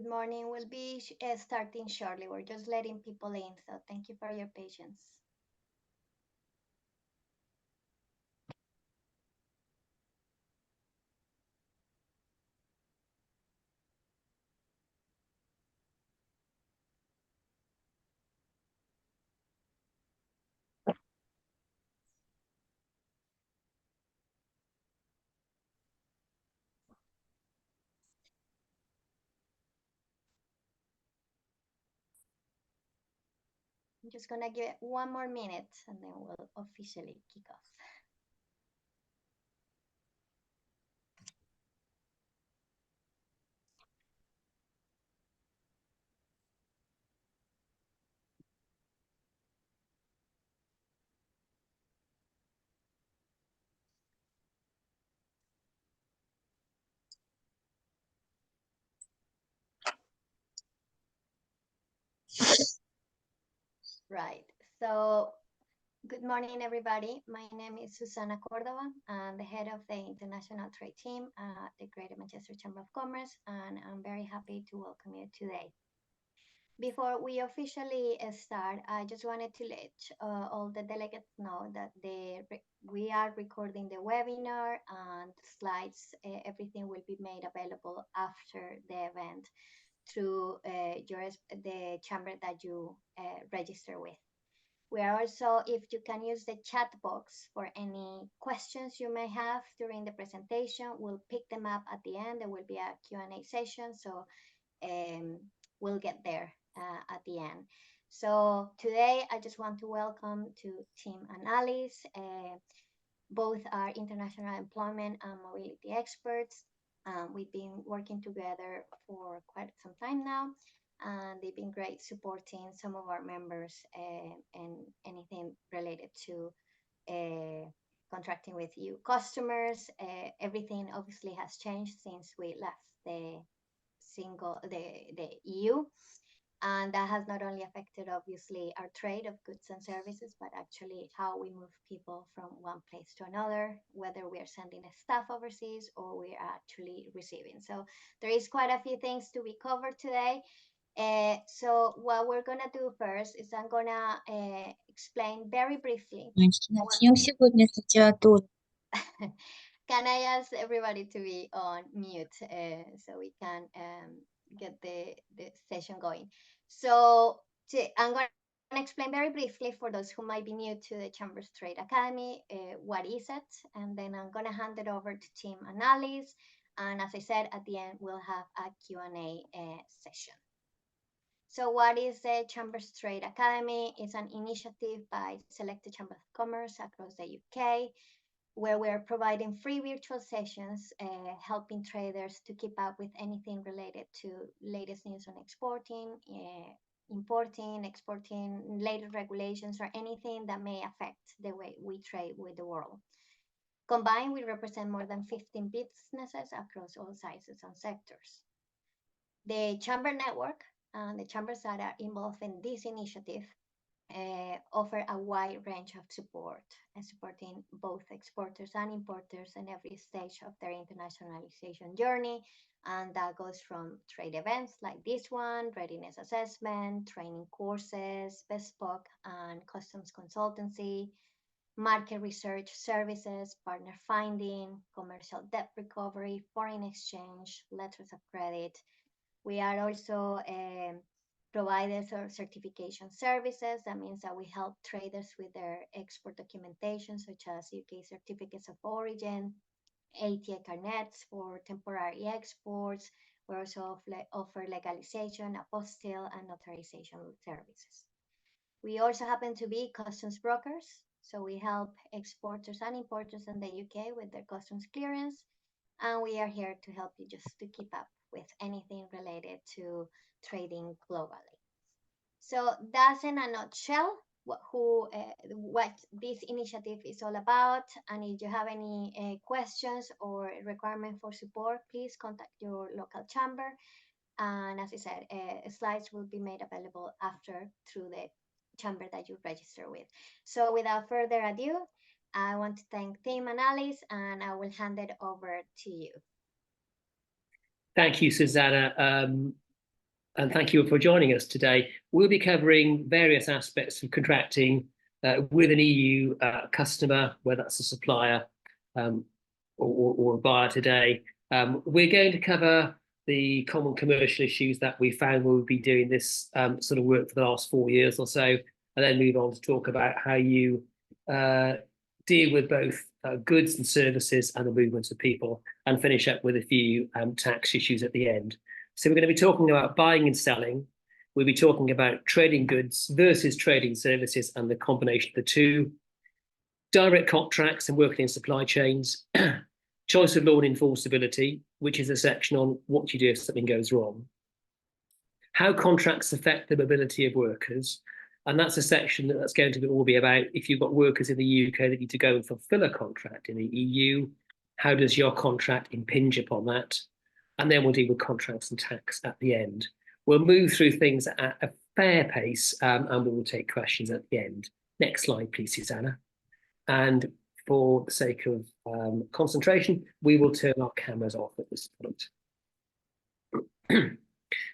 Good morning. We'll be starting shortly. We're just letting people in, so thank you for your patience. I'm just gonna give it 1 more minute and then we'll officially kick off. Right. So good morning, everybody. My name is Susana Cordova. I'm the head of the International Trade Team at the Greater Manchester Chamber of Commerce, and I'm very happy to welcome you today. Before we officially start, I just wanted to let all the delegates know that we are recording the webinar and slides. Everything will be made available after the event through the chamber that you register with. We are also, if you can use the chat box for any questions you may have during the presentation, we'll pick them up at the end. There will be a Q&A session, so we'll get there at the end. So today, I just want to welcome to Tim and Alice. Both are international employment and mobility experts. We've been working together for quite some time now, and they've been great supporting some of our members and anything related to contracting with EU customers. Everything obviously has changed since we left the EU. And that has not only affected, obviously, our trade of goods and services, but actually how we move people from one place to another, whether we are sending a staff overseas or we are actually receiving. So there is quite a few things to be covered today. So what we're going to do first is I'm going to explain very briefly. Начнем сегодня с литературы. Can I ask everybody to be on mute so we can get the session going? So I'm going to explain very briefly for those who might be new to the Chambers Trade Academy, what is it? And then I'm going to hand it over to Tim and Alice. And as I said, at the end, we'll have a Q&A session. So what is the Chambers Trade Academy? It's an initiative by selected Chambers of Commerce across the UK, where we're providing free virtual sessions, helping traders to keep up with anything related to latest news on exporting, importing, exporting, latest regulations, or anything that may affect the way we trade with the world. Combined, we represent more than 15 businesses across all sizes and sectors. The Chamber Network and the chambers that are involved in this initiative offer a wide range of support, supporting both exporters and importers in every stage of their internationalization journey. And that goes from trade events like this one, readiness assessment, training courses, bespoke and customs consultancy, market research services, partner finding, commercial debt recovery, foreign exchange, letters of credit. We are also providers of certification services. That means that we help traders with their export documentation, such as UK certificates of origin, ATA carnets for temporary exports. We also offer legalization, apostille, and notarization services. We also happen to be customs brokers. So we help exporters and importers in the UK with their customs clearance. And we are here to help you just to keep up with anything related to trading globally. So that's in a nutshell what this initiative is all about. And if you have any questions or requirement for support, please contact your local chamber. And as I said, slides will be made available after through the chamber that you register with. So without further ado, I want to thank Tim and Alice, and I will hand it over to you. Thank you, Susanna. and thank you for joining us today. We'll be covering various aspects of contracting with an EU customer, whether that's a supplier or a buyer today. We're going to cover the common commercial issues that we found when we'll be doing this sort of work for the last 4 years or so, and then move on to talk about how you deal with both goods and services and the movements of people, and finish up with a few tax issues at the end. So we're going to be talking about buying and selling. We'll be talking about trading goods versus trading services and the combination of the two, direct contracts and working in supply chains, choice of law and enforceability, which is a section on what you do if something goes wrong, how contracts affect the mobility of workers, and that's a section that's going to all be about if you've got workers in the UK that need to go and fulfill a contract in the EU, how does your contract impinge upon that? And then we'll deal with contracts and tax at the end. We'll move through things at a fair pace, and we will take questions at the end. Next slide, please, Susanna. And for the sake of concentration, we will turn our cameras off at this point.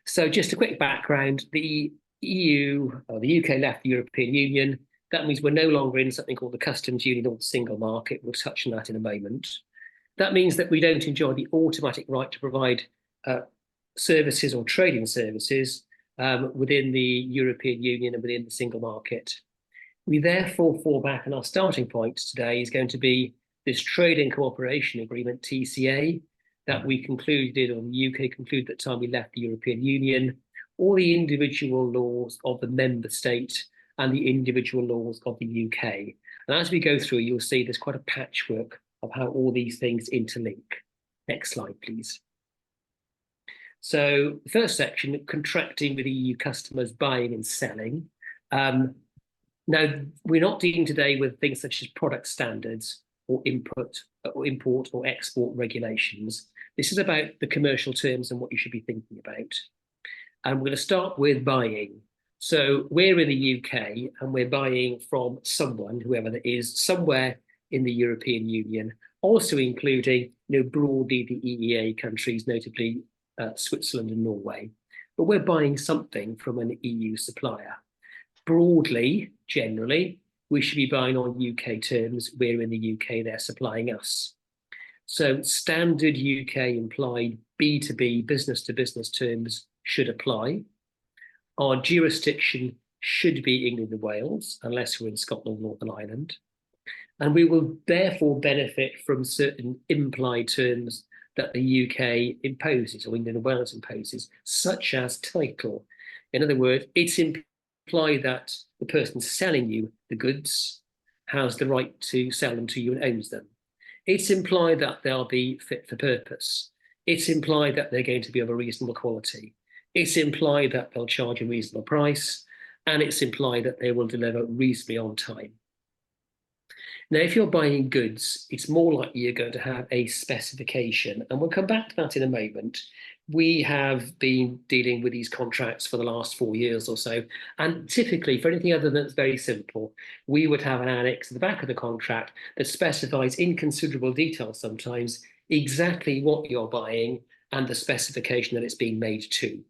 So just a quick background, the EU, or the UK left the European Union. That means we're no longer in something called the customs union or the single market. We'll touch on that in a moment. That means that we don't enjoy the automatic right to provide services or trading services within the European Union and within the single market. We therefore fall back, and our starting point today is going to be this Trading Cooperation Agreement, TCA, that we concluded, or the UK concluded at the time we left the European Union, all the individual laws of the member state and the individual laws of the UK. And as we go through, you'll see there's quite a patchwork of how all these things interlink. Next slide, please. So the first section, contracting with EU customers, buying and selling. Now, we're not dealing today with things such as product standards or import or export regulations. This is about the commercial terms and what you should be thinking about. And we're going to start with buying. So we're in the UK and we're buying from someone, whoever that is, somewhere in the European Union, also including, broadly the EEA countries, notably Switzerland and Norway. But we're buying something from an EU supplier. Broadly, generally, we should be buying on UK terms. We're in the UK, they're supplying us. So standard UK implied B2B, business-to-business terms should apply. Our jurisdiction should be England and Wales, unless we're in Scotland, Northern Ireland. And we will therefore benefit from certain implied terms that the UK imposes, or England and Wales imposes, such as title. In other words, it's implied that the person selling you the goods has the right to sell them to you and owns them. It's implied that they'll be fit for purpose. It's implied that they're going to be of a reasonable quality. It's implied that they'll charge a reasonable price, and it's implied that they will deliver reasonably on time. Now, if you're buying goods, it's more likely you're going to have a specification, and we'll come back to that in a moment. We have been dealing with these contracts for the last 4 years or so, and typically for anything other than it's very simple, we would have an annex at the back of the contract that specifies in considerable detail sometimes exactly what you're buying and the specification that it's being made to.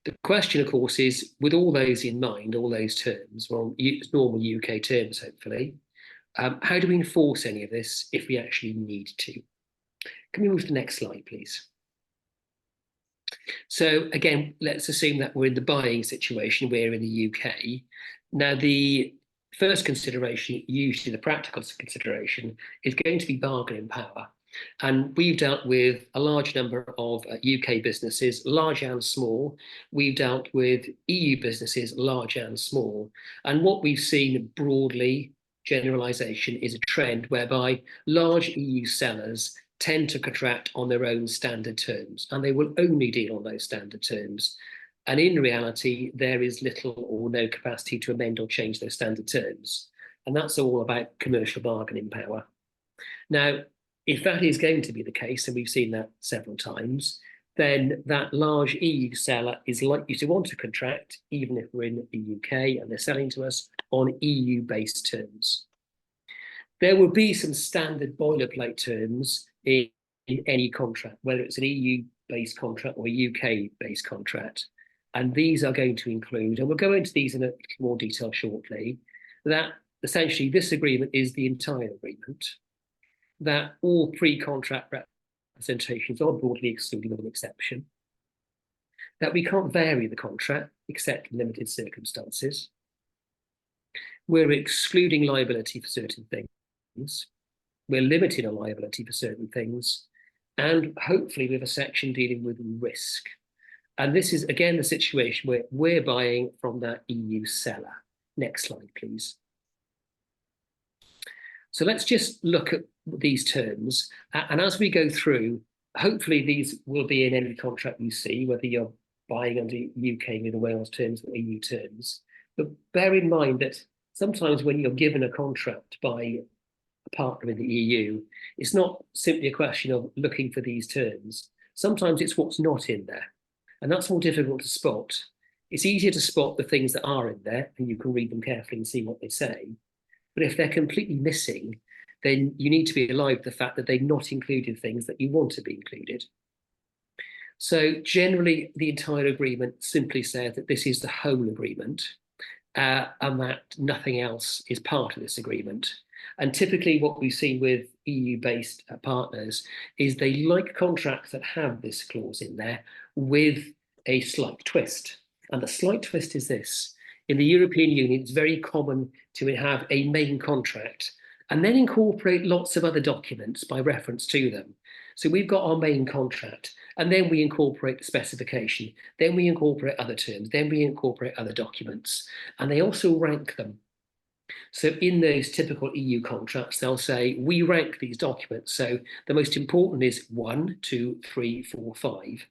The question, of course, is, with all those in mind, all those terms, well, normal UK terms, hopefully, how do we enforce any of this if we actually need to? Can we move to the next slide, please? So again, let's assume that we're in the buying situation, we're in the UK. Now, the first consideration, usually the practical consideration, is going to be bargaining power. And we've dealt with a large number of UK businesses, large and small. We've dealt with EU businesses, large and small. And what we've seen broadly, generalization, is a trend whereby large EU sellers tend to contract on their own standard terms, and they will only deal on those standard terms. And in reality, there is little or no capacity to amend or change those standard terms. And that's all about commercial bargaining power. Now, if that is going to be the case, and we've seen that several times, then that large EU seller is likely to want to contract, even if we're in the UK and they're selling to us, on EU-based terms. There will be some standard boilerplate terms in any contract, whether it's an EU-based contract or a UK-based contract. And these are going to include, and we'll go into these in a little more detail shortly, that essentially this agreement is the entire agreement, that all pre-contract representations are broadly excluded with an exception, that we can't vary the contract except in limited circumstances, we're excluding liability for certain things, we're limiting on liability for certain things, and hopefully we have a section dealing with risk. And this is, again, the situation where we're buying from that EU seller. Next slide, please. So let's just look at these terms. And as we go through, hopefully these will be in any contract you see, whether you're buying under UK, England, Wales terms or EU terms. But bear in mind that sometimes when you're given a contract by a partner in the EU, it's not simply a question of looking for these terms. Sometimes it's what's not in there. And that's more difficult to spot. It's easier to spot the things that are in there, and you can read them carefully and see what they say. But if they're completely missing, then you need to be alive to the fact that they've not included things that you want to be included. So generally, the entire agreement simply says that this is the whole agreement, and that nothing else is part of this agreement. And typically what we've seen with EU-based partners is they like contracts that have this clause in there with a slight twist. And the slight twist is this. In the European Union, it's very common to have a main contract and then incorporate lots of other documents by reference to them. So we've got our main contract, and then we incorporate the specification, then we incorporate other terms, then we incorporate other documents, and they also rank them. So in those typical EU contracts, they'll say, we rank these documents. So the most important is 1, 2, 3, 4, 5.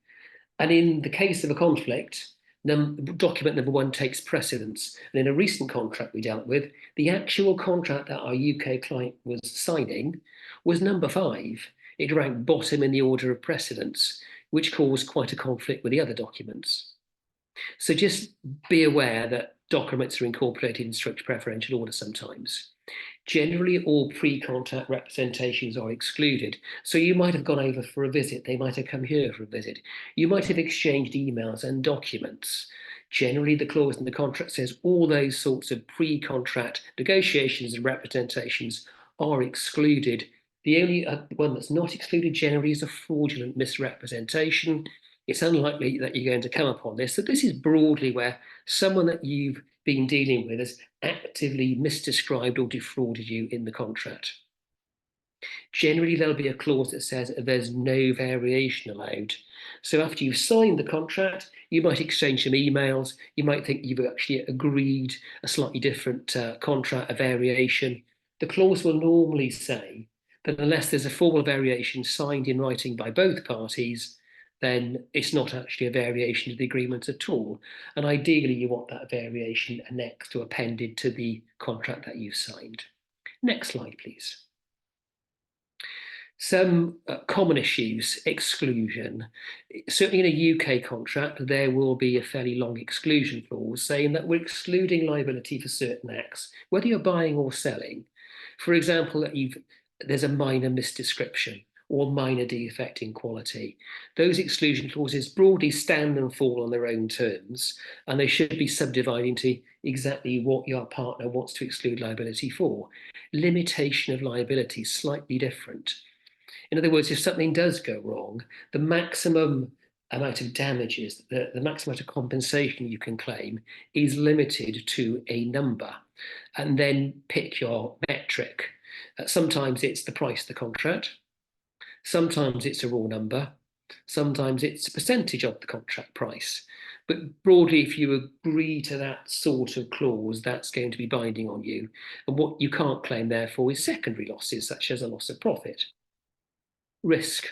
And in the case of a conflict, document number 1 takes precedence. And in a recent contract we dealt with, the actual contract that our UK client was signing was number 5. It ranked bottom in the order of precedence, which caused quite a conflict with the other documents. So just be aware that documents are incorporated in strict preferential order sometimes. Generally, all pre-contract representations are excluded. So you might have gone over for a visit. They might have come here for a visit. You might have exchanged emails and documents. Generally, the clause in the contract says all those sorts of pre-contract negotiations and representations are excluded. The only one that's not excluded generally is a fraudulent misrepresentation. It's unlikely that you're going to come upon this. So this is broadly where someone that you've been dealing with has actively misdescribed or defrauded you in the contract. Generally, there'll be a clause that says there's no variation allowed. So after you've signed the contract, you might exchange some emails. You might think you've actually agreed a slightly different contract, a variation. The clause will normally say that unless there's a formal variation signed in writing by both parties, then it's not actually a variation of the agreement at all. And ideally, you want that variation annexed or appended to the contract that you've signed. Next slide, please. Some common issues, exclusion. Certainly in a UK contract, there will be a fairly long exclusion clause saying that we're excluding liability for certain acts, whether you're buying or selling. For example, that there's a minor misdescription or minor defect in quality. Those exclusion clauses broadly stand and fall on their own terms, and they should be subdivided into exactly what your partner wants to exclude liability for. Limitation of liability is slightly different. In other words, if something does go wrong, the maximum amount of damages, the maximum amount of compensation you can claim is limited to a number, and then pick your metric. Sometimes it's the price of the contract. Sometimes it's a raw number, sometimes it's a percentage of the contract price. But broadly, if you agree to that sort of clause, that's going to be binding on you. And what you can't claim, therefore, is secondary losses, such as a loss of profit. Risk.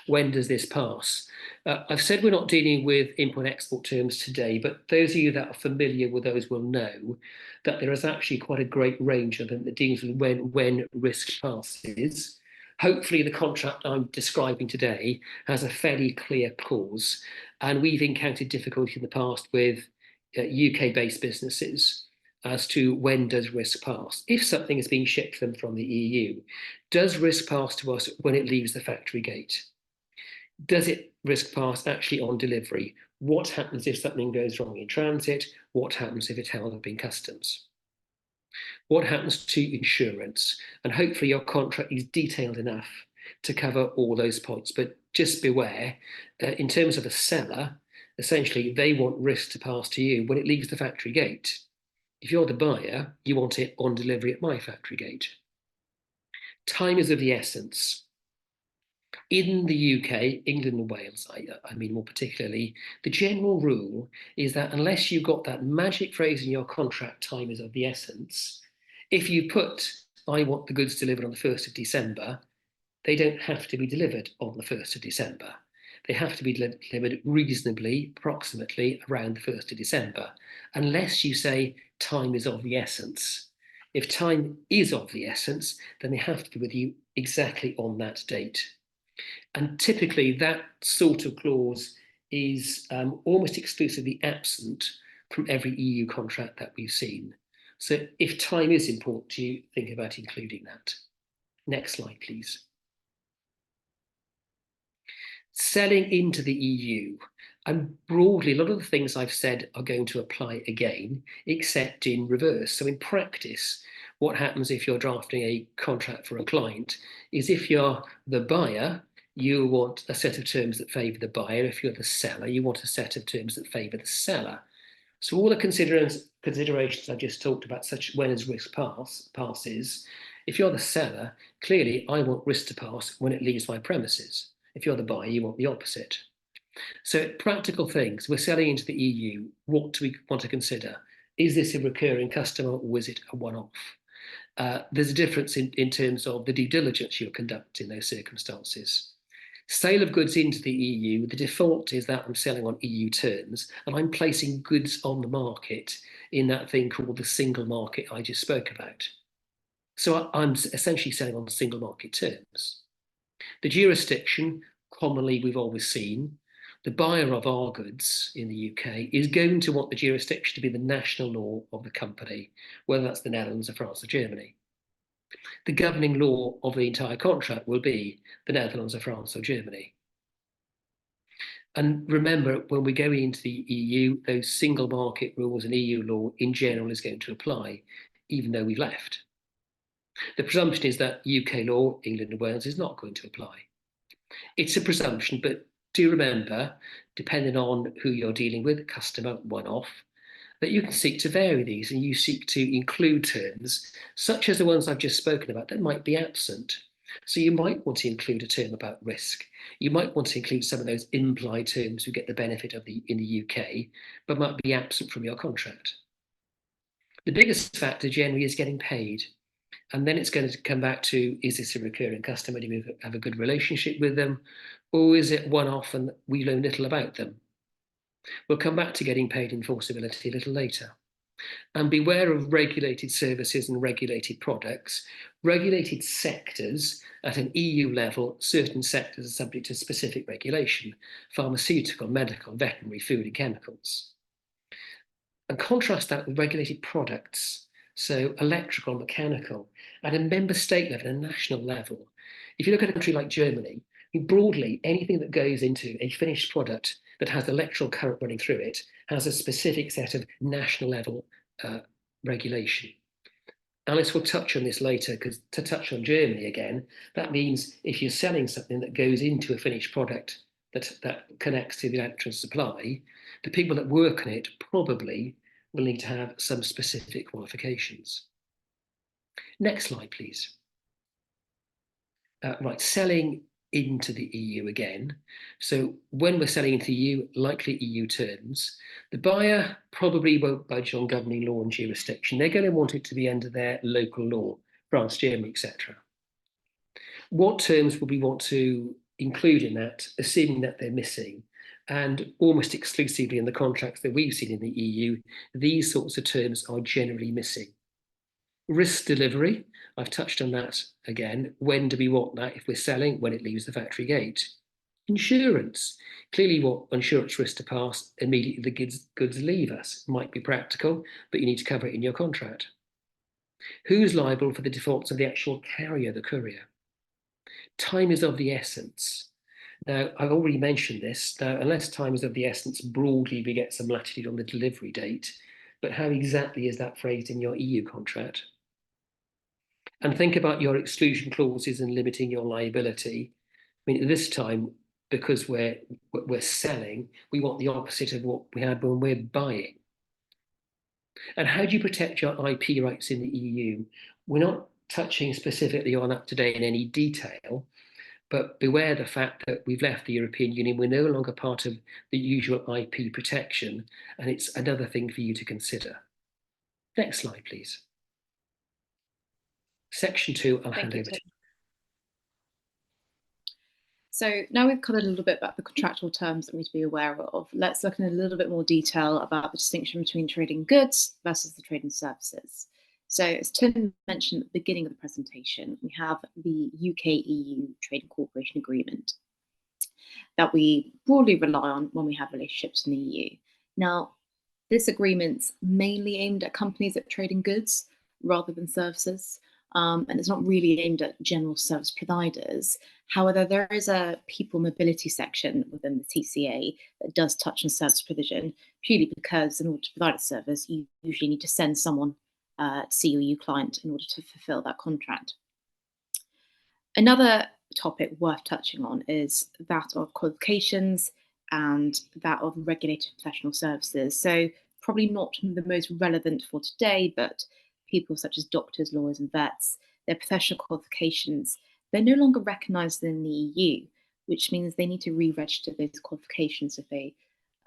When does this pass? I've said we're not dealing with import-export terms today, but those of you that are familiar with those will know that there is actually quite a great range of them that deals with when risk passes. Hopefully the contract I'm describing today has a fairly clear clause, and we've encountered difficulty in the past with UK-based businesses as to when does risk pass. If something is being shipped to them from the EU, does risk pass to us when it leaves the factory gate? Does it risk pass actually on delivery? What happens if something goes wrong in transit? What happens if it's held up in customs? What happens to insurance? And hopefully your contract is detailed enough to cover all those points. But just beware, in terms of a seller, essentially they want risk to pass to you when it leaves the factory gate. If you're the buyer, you want it on delivery at my factory gate. Time is of the essence. In the UK, England and Wales, I mean more particularly, the general rule is that unless you've got that magic phrase in your contract, time is of the essence, if you put, I want the goods delivered on the 1st of December, they don't have to be delivered on the 1st of December. They have to be delivered reasonably, approximately around the 1st of December, unless you say time is of the essence. If time is of the essence, then they have to be with you exactly on that date. And typically that sort of clause is almost exclusively absent from every EU contract that we've seen. So if time is important to you, think about including that. Next slide, please. Selling into the EU. And broadly, a lot of the things I've said are going to apply again, except in reverse. So in practice, what happens if you're drafting a contract for a client is if you're the buyer, you want a set of terms that favour the buyer. If you're the seller, you want a set of terms that favour the seller. So all the considerations I just talked about, such when as risk passes, if you're the seller, clearly I want risk to pass when it leaves my premises. If you're the buyer, you want the opposite. So practical things, we're selling into the EU, what do we want to consider? Is this a recurring customer or is it a one-off? There's a difference in terms of the due diligence you'll conduct in those circumstances. Sale of goods into the EU, the default is that I'm selling on EU terms and I'm placing goods on the market in that thing called the single market I just spoke about. So I'm essentially selling on single market terms. The jurisdiction, commonly we've always seen, the buyer of our goods in the UK is going to want the jurisdiction to be the national law of the company, whether that's the Netherlands or France or Germany. The governing law of the entire contract will be the Netherlands or France or Germany. And remember, when we go into the EU, those single market rules and EU law in general is going to apply, even though we've left. The presumption is that UK law, England and Wales, is not going to apply. It's a presumption, but do remember, depending on who you're dealing with, customer, one-off, that you can seek to vary these and you seek to include terms, such as the ones I've just spoken about, that might be absent. So you might want to include a term about risk. You might want to include some of those implied terms who get the benefit of in the UK, but might be absent from your contract. The biggest factor generally is getting paid. And then it's going to come back to, is this a recurring customer? Do we have a good relationship with them? Or is it one-off and we know little about them? We'll come back to getting paid enforceability a little later. And beware of regulated services and regulated products. Regulated sectors at an EU level, certain sectors are subject to specific regulation: pharmaceutical, medical, veterinary, food and chemicals. And contrast that with regulated products. So electrical, mechanical, at a member state level, a national level. If you look at a country like Germany, broadly, anything that goes into a finished product that has electrical current running through it has a specific set of national level regulation. Alice will touch on this later, because to touch on Germany again, that means if you're selling something that goes into a finished product that connects to the electrical supply, the people that work on it probably will need to have some specific qualifications. Next slide, please. Right, selling into the EU again. So when we're selling into the EU, likely EU terms, the buyer probably won't budge on governing law and jurisdiction. They're going to want it to be under their local law, France, Germany, etc. What terms would we want to include in that, assuming that they're missing? And almost exclusively in the contracts that we've seen in the EU, these sorts of terms are generally missing. Risk delivery, I've touched on that again. When do we want that? If we're selling, when it leaves the factory gate. Insurance, clearly you want insurance risk to pass immediately the goods leave us. Might be practical, but you need to cover it in your contract. Who's liable for the defaults of the actual carrier, the courier? Time is of the essence. Now, I've already mentioned this. Now, unless time is of the essence, broadly we get some latitude on the delivery date, but how exactly is that phrased in your EU contract? And think about your exclusion clauses and limiting your liability. I mean, at this time, because we're selling, we want the opposite of what we had when we're buying. And how do you protect your IP rights in the EU? We're not touching specifically on that today in any detail, but beware the fact that we've left the European Union. We're no longer part of the usual IP protection, and it's another thing for you to consider. Next slide, please. Section 2, I'll hand over to you. So now we've covered a little bit about the contractual terms that we need to be aware of. Let's look in a little bit more detail about the distinction between trading goods versus the trading services. So as Tim mentioned at the beginning of the presentation, we have the UK-EU Trade and Cooperation Agreement that we broadly rely on when we have relationships in the EU. Now, this agreement's mainly aimed at companies that trade in goods rather than services. And it's not really aimed at general service providers. However, there is a people mobility section within the TCA that does touch on service provision, purely because in order to provide a service, you usually need to send someone to see your EU client in order to fulfill that contract. Another topic worth touching on is that of qualifications and that of regulated professional services. So probably not the most relevant for today, but people such as doctors, lawyers, and vets, their professional qualifications, they're no longer recognised in the EU, which means they need to re-register those qualifications if they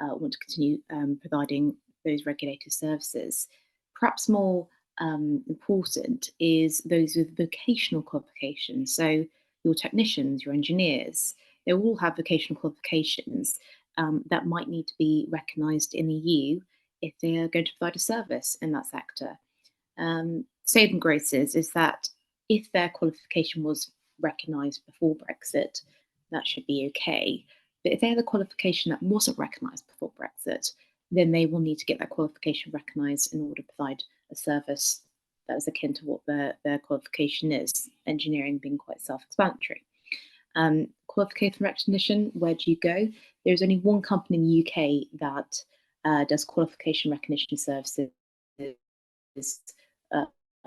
want to continue providing those regulated services. Perhaps more important is those with vocational qualifications. So your technicians, your engineers, they all have vocational qualifications that might need to be recognised in the EU if they are going to provide a service in that sector. Saving grace is that if their qualification was recognised before Brexit, that should be okay. But if they have a qualification that wasn't recognised before Brexit, then they will need to get that qualification recognised in order to provide a service that is akin to what their qualification is, engineering being quite self-explanatory. Qualification recognition, where do you go? There's only one company in the UK that does qualification recognition services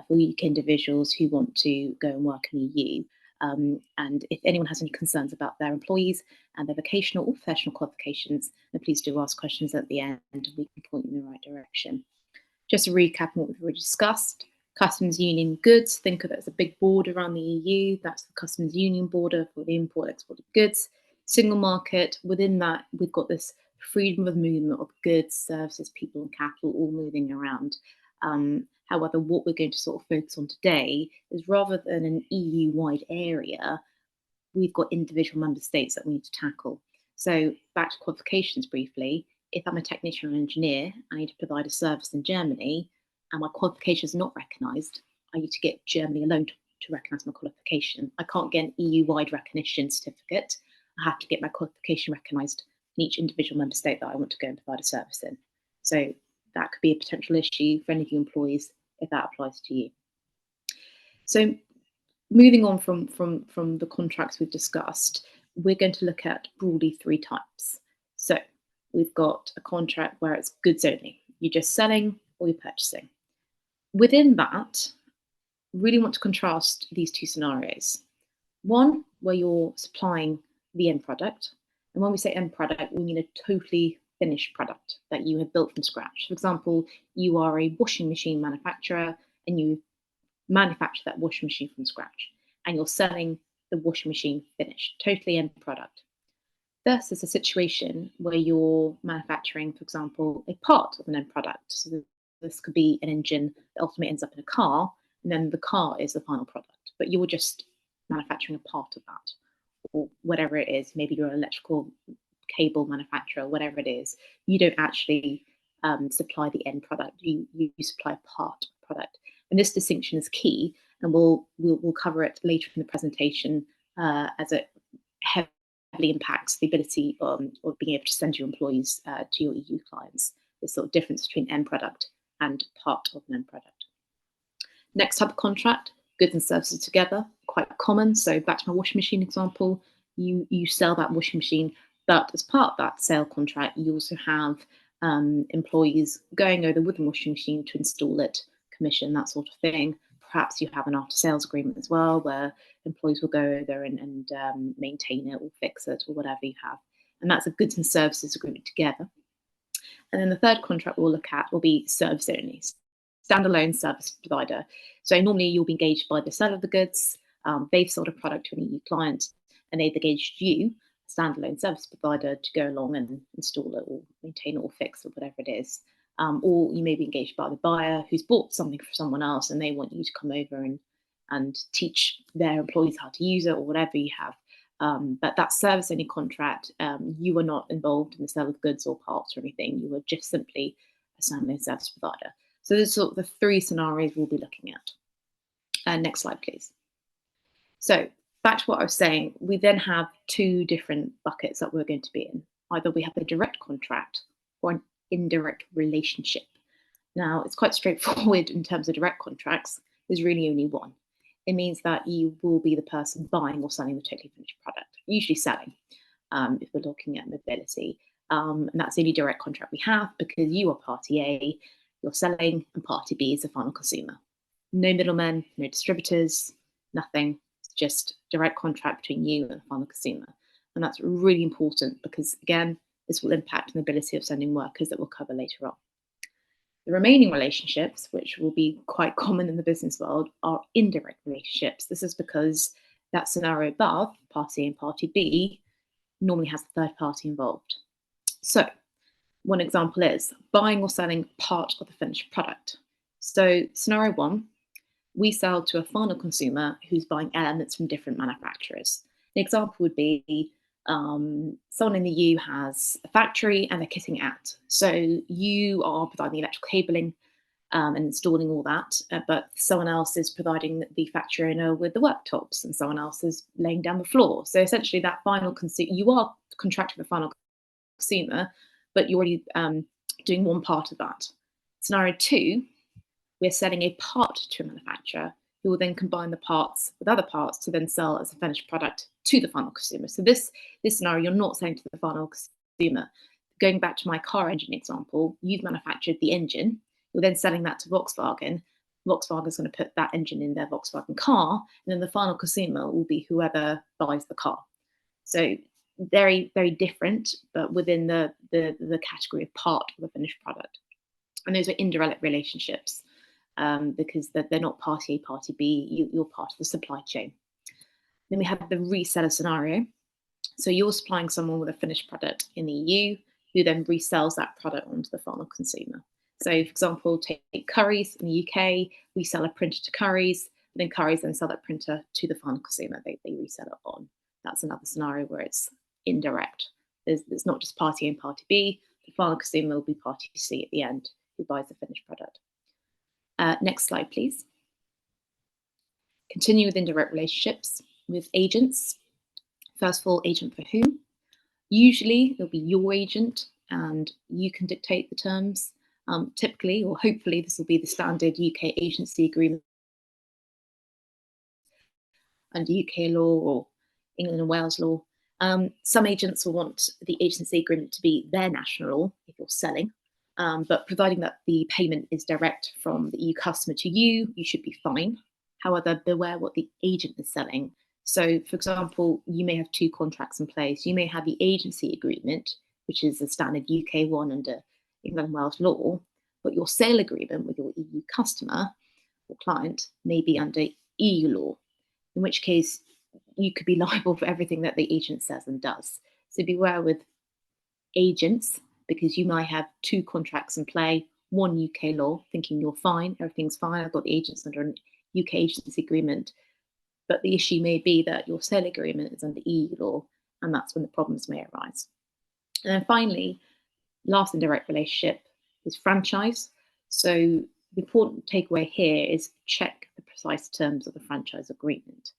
for UK individuals who want to go and work in the EU. And if anyone has any concerns about their employees and their vocational or professional qualifications, then please do ask questions at the end and we can point you in the right direction. Just to recap on what we've already discussed, customs union goods, think of it as a big border around the EU. That's the customs union border for the import-export of goods. Single market, within that, we've got this freedom of movement of goods, services, people and capital all moving around. However, what we're going to sort of focus on today is rather than an EU-wide area, we've got individual member states that we need to tackle. So back to qualifications briefly, if I'm a technician or engineer, I need to provide a service in Germany and my qualification is not recognised, I need to get Germany alone to recognise my qualification. I can't get an EU-wide recognition certificate. I have to get my qualification recognised in each individual member state that I want to go and provide a service in. So that could be a potential issue for any of your employees if that applies to you. So moving on from the contracts we've discussed, we're going to look at broadly 3 types. So we've got a contract where it's goods only. You're just selling or you're purchasing. Within that, really want to contrast these 2 scenarios. One, where you're supplying the end product. And when we say end product, we mean a totally finished product that you have built from scratch. For example, you are a washing machine manufacturer and you manufacture that washing machine from scratch and you're selling the washing machine finished, totally end product. Versus a situation where you're manufacturing, for example, a part of an end product. So this could be an engine that ultimately ends up in a car, and then the car is the final product, but you're just manufacturing a part of that, or whatever it is. Maybe you're an electrical cable manufacturer, whatever it is. You don't actually supply the end product. You supply a part of the product, and this distinction is key. And we'll cover it later in the presentation as it heavily impacts the ability of being able to send your employees to your EU clients. This sort of difference between end product and part of an end product. Next type of contract, goods and services together, quite common. So back to my washing machine example, you sell that washing machine, but as part of that sale contract, you also have employees going over with the washing machine to install it, commission, that sort of thing. Perhaps you have an after sales agreement as well, where employees will go over and maintain it or fix it or whatever you have. And that's a goods and services agreement together. And then the third contract we'll look at will be service only, standalone service provider. So normally you'll be engaged by the seller of the goods. They've sold a product to an EU client and they've engaged you, standalone service provider, to go along and install it or maintain it or fix it, whatever it is. Or you may be engaged by the buyer who's bought something for someone else and they want you to come over and teach their employees how to use it or whatever you have. But that service only contract, you were not involved in the sale of goods or parts or anything. You were just simply a standalone service provider. So those are sort of the three scenarios we'll be looking at. Next slide, please. So back to what I was saying, we then have two different buckets that we're going to be in. Either we have a direct contract or an indirect relationship. Now, it's quite straightforward in terms of direct contracts. There's really only one. It means that you will be the person buying or selling the totally finished product, usually selling, if we're looking at mobility. And that's the only direct contract we have because you are party A, you're selling, and party B is the final consumer. No middlemen, no distributors, nothing. It's just direct contract between you and the final consumer. And that's really important because, again, this will impact the ability of sending workers that we'll cover later on. The remaining relationships, which will be quite common in the business world, are indirect relationships. This is because that scenario above, party A and party B, normally has a third party involved. So one example is buying or selling part of the finished product. So scenario one, we sell to a final consumer who's buying elements from different manufacturers. An example would be someone in the EU has a factory and they're kitting out. So you are providing electrical cabling and installing all that, but someone else is providing the factory owner with the worktops and someone else is laying down the floor. So essentially that final consumer, you are contracting with the final consumer, but you're already doing one part of that. Scenario two, we're selling a part to a manufacturer who will then combine the parts with other parts to then sell as a finished product to the final consumer. So this scenario, you're not selling to the final consumer. Going back to my car engine example, you've manufactured the engine, you're then selling that to Volkswagen. Volkswagen is going to put that engine in their Volkswagen car, and then the final consumer will be whoever buys the car. So very, very different, but within the category of part of the finished product. And those are indirect relationships. Because they're not party A, party B, you're part of the supply chain. Then we have the reseller scenario. So you're supplying someone with a finished product in the EU who then resells that product onto the final consumer. So for example, take Currys in the UK, we sell a printer to Currys, and then Currys then sell that printer to the final consumer, they resell it on. That's another scenario where it's indirect. There's not just party A and party B, the final consumer will be party C at the end who buys the finished product. Next slide, please. Continue with indirect relationships with agents. First of all, agent for whom? Usually it'll be your agent and you can dictate the terms. Typically, or hopefully, this will be the standard UK agency agreement under UK law or England and Wales law. Some agents will want the agency agreement to be their national law if you're selling. But providing that the payment is direct from the EU customer to you, you should be fine. However, beware what the agent is selling. So, for example, you may have two contracts in place. You may have the agency agreement, which is the standard UK one under England and Wales law, but your sale agreement with your EU customer or client may be under EU law, in which case you could be liable for everything that the agent says and does. So beware with agents, because you might have two contracts in play, one UK law, thinking you're fine, everything's fine, I've got the agents under an UK agency agreement, but the issue may be that your sale agreement is under EU law, and that's when the problems may arise. And then finally, last indirect relationship is franchise. So the important takeaway here is check the precise terms of the franchise agreement.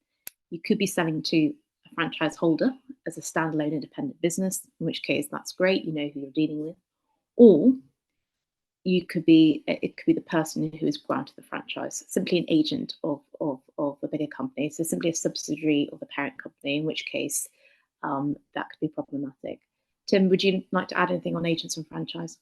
You could be selling to a franchise holder as a standalone independent business, in which case that's great, you know who you're dealing with. Or it could be the person who is granted the franchise, simply an agent of a bigger company, so simply a subsidiary of the parent company, in which case that could be problematic. Tim, would you like to add anything on agents and franchise?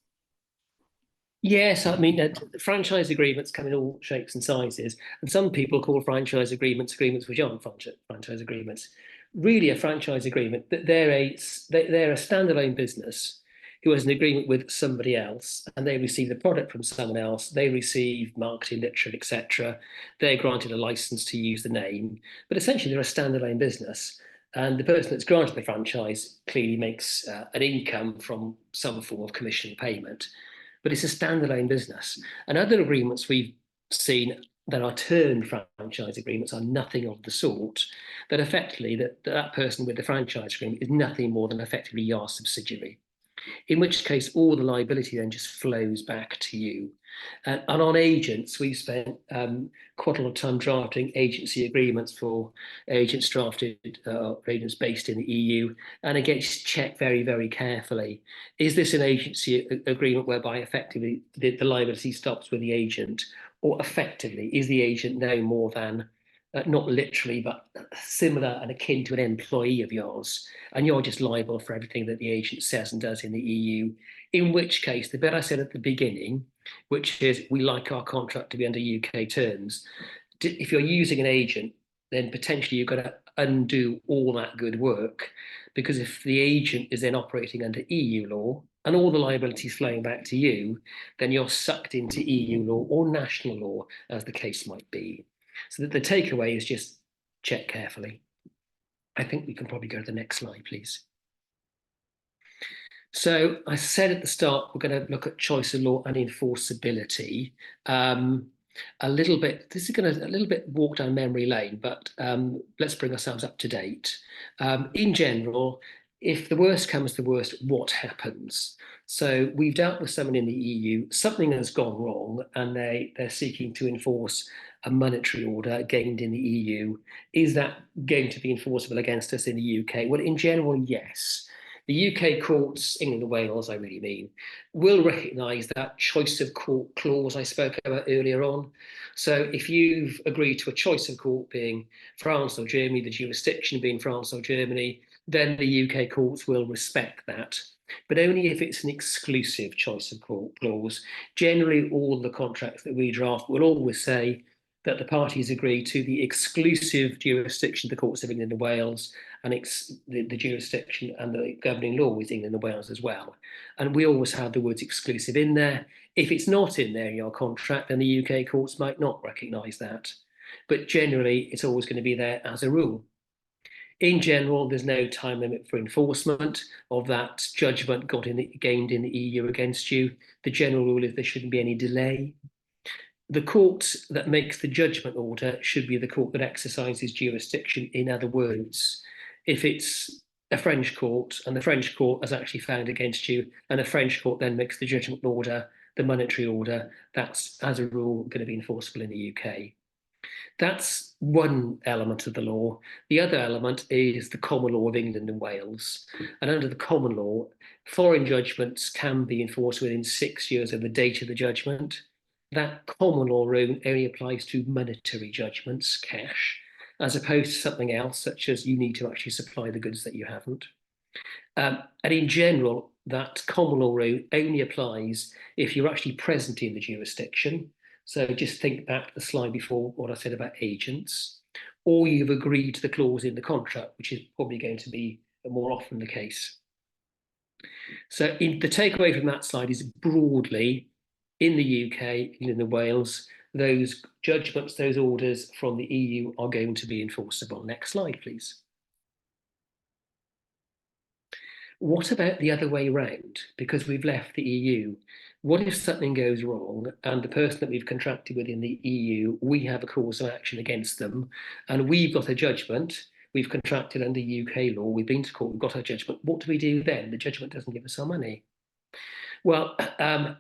Yes, I mean, franchise agreements come in all shapes and sizes, and some people call franchise agreements which aren't franchise agreements. Really, a franchise agreement, they're a standalone business who has an agreement with somebody else, and they receive the product from someone else. They receive marketing, literature, etc. They're granted a license to use the name, but essentially they're a standalone business. And the person that's granted the franchise clearly makes an income from some form of commission payment. But it's a standalone business. And other agreements we've seen that are turned franchise agreements are nothing of the sort, that effectively that person with the franchise agreement is nothing more than effectively your subsidiary, in which case all the liability then just flows back to you. And on agents, we've spent quite a lot of time drafting agency agreements for agents agents based in the EU. And again, just check very, very carefully. Is this an agency agreement whereby effectively the liability stops with the agent? Or effectively, is the agent no more than, not literally, but similar and akin to an employee of yours, and you're just liable for everything that the agent says and does in the EU, in which case, the bit I said at the beginning, which is we like our contract to be under UK terms, if you're using an agent, then potentially you've got to undo all that good work, because if the agent is then operating under EU law and all the liabilities flowing back to you, then you're sucked into EU law or national law, as the case might be. So that the takeaway is just check carefully. I think we can probably go to the next slide, please. So I said at the start, we're going to look at choice of law and enforceability. A little bit, this is going to a little bit walk down memory lane, but let's bring ourselves up to date. In general, if the worst comes to worst, what happens? So we've dealt with someone in the EU, something has gone wrong, and they're seeking to enforce a monetary order gained in the EU. Is that going to be enforceable against us in the UK? Well, in general, yes. The UK courts, England and Wales, I really mean, will recognise that choice of court clause I spoke about earlier on. So if you've agreed to a choice of court being France or Germany, the jurisdiction being France or Germany, then the UK courts will respect that, but only if it's an exclusive choice of court clause. Generally, all the contracts that we draft will always say that the parties agree to the exclusive jurisdiction of the courts of England and Wales, and the jurisdiction and the governing law is England and Wales as well. And we always have the words exclusive in there. If it's not in there in your contract, then the UK courts might not recognise that. But generally, it's always going to be there as a rule. In general, there's no time limit for enforcement of that judgment gained in the EU against you. The general rule is there shouldn't be any delay. The court that makes the judgment order should be the court that exercises jurisdiction. In other words, if it's a French court and the French court has actually found against you and a French court then makes the judgment order, the monetary order, that's as a rule going to be enforceable in the UK. That's one element of the law. The other element is the common law of England and Wales. And under the common law, foreign judgments can be enforced within 6 years of the date of the judgment. That common law rule only applies to monetary judgments, cash, as opposed to something else, such as you need to actually supply the goods that you haven't. And in general, that common law rule only applies if you're actually present in the jurisdiction. So just think back to the slide before what I said about agents, or you've agreed to the clause in the contract, which is probably going to be more often the case. So the takeaway from that slide is broadly, in the UK, England and Wales, those judgments, those orders from the EU are going to be enforceable. Next slide, please. What about the other way round? Because we've left the EU. What if something goes wrong and the person that we've contracted with in the EU, we have a cause of action against them, and we've got a judgment, we've contracted under UK law, we've been to court, we've got our judgment. What do we do then? The judgment doesn't give us our money. Well,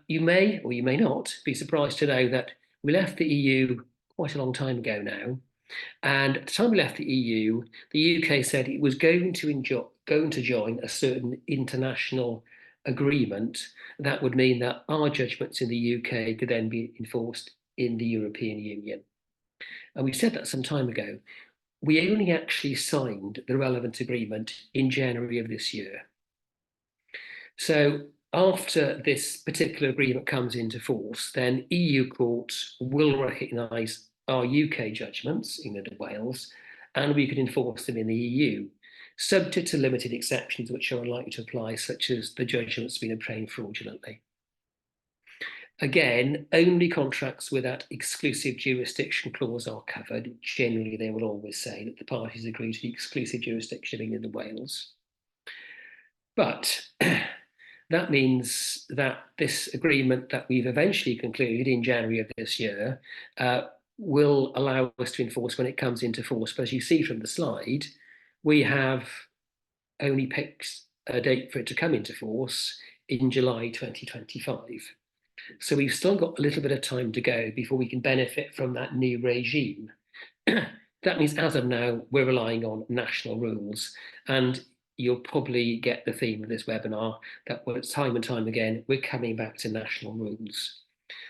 you may or you may not be surprised to know that we left the EU quite a long time ago now. And at the time we left the EU, the UK said it was going to join a certain international agreement that would mean that our judgments in the UK could then be enforced in the European Union. And we said that some time ago. we only actually signed the relevant agreement in January of this year. So after this particular agreement comes into force, then EU courts will recognise our UK judgments, England and Wales, and we can enforce them in the EU, subject to limited exceptions which are unlikely to apply, such as the judgments being obtained fraudulently. Again, only contracts with that exclusive jurisdiction clause are covered. Generally, they will always say that the parties agree to the exclusive jurisdiction of England and Wales. But that means that this agreement that we've eventually concluded in January of this year will allow us to enforce when it comes into force. But as you see from the slide, we have only picked a date for it to come into force in July 2025. So we've still got a little bit of time to go before we can benefit from that new regime. That means as of now, we're relying on national rules. And you'll probably get the theme of this webinar that time and time again, we're coming back to national rules.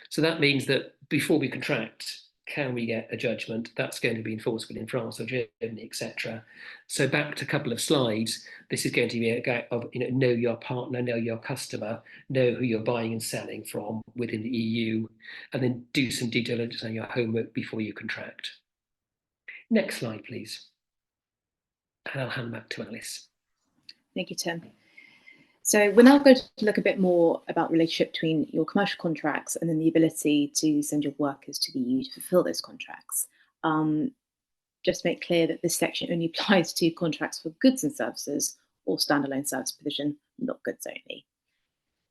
So that means that before we contract, can we get a judgment that's going to be enforceable in France or Germany, etc. So back to a couple of slides, this is going to be a guide of, know your partner, know your customer, know who you're buying and selling from within the EU, and then do some due diligence on your homework before you contract. Next slide, please. And I'll hand back to Alice. Thank you, Tim. So we're now going to look a bit more about the relationship between your commercial contracts and then the ability to send your workers to the EU to fulfill those contracts. Just to make clear that this section only applies to contracts for goods and services or standalone service provision, not goods only.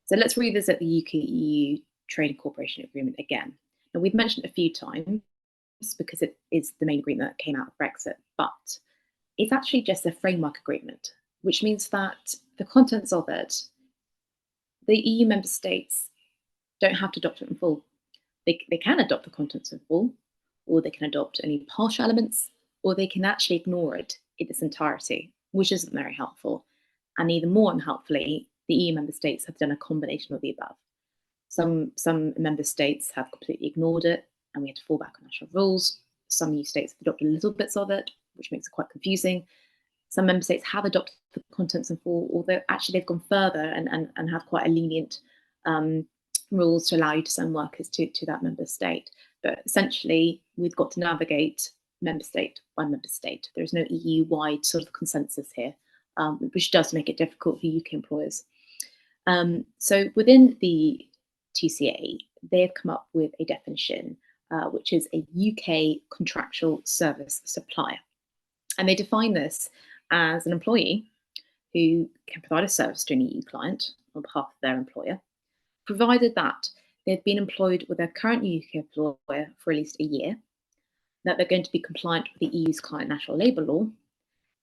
So let's revisit the UK-EU Trade and Cooperation Agreement again. Now, we've mentioned it a few times because it is the main agreement that came out of Brexit, but it's actually just a framework agreement, which means that the contents of it, the EU member states don't have to adopt it in full. They can adopt the contents in full, or they can adopt any partial elements, or they can actually ignore it in its entirety, which isn't very helpful. And even more unhelpfully, the EU member states have done a combination of the above. Some member states have completely ignored it, and we had to fall back on national rules. Some EU states have adopted little bits of it, which makes it quite confusing. Some member states have adopted the contents in full, although actually they've gone further and have quite a lenient rules to allow you to send workers to that member state. But essentially, we've got to navigate member state by member state. There's no EU-wide sort of consensus here, which does make it difficult for UK employers. So within the TCA, they've come up with a definition, which is a UK contractual service supplier. And they define this as an employee who can provide a service to an EU client on behalf of their employer, provided that they've been employed with their current UK employer for at least a year, that they're going to be compliant with the EU's client national labour law,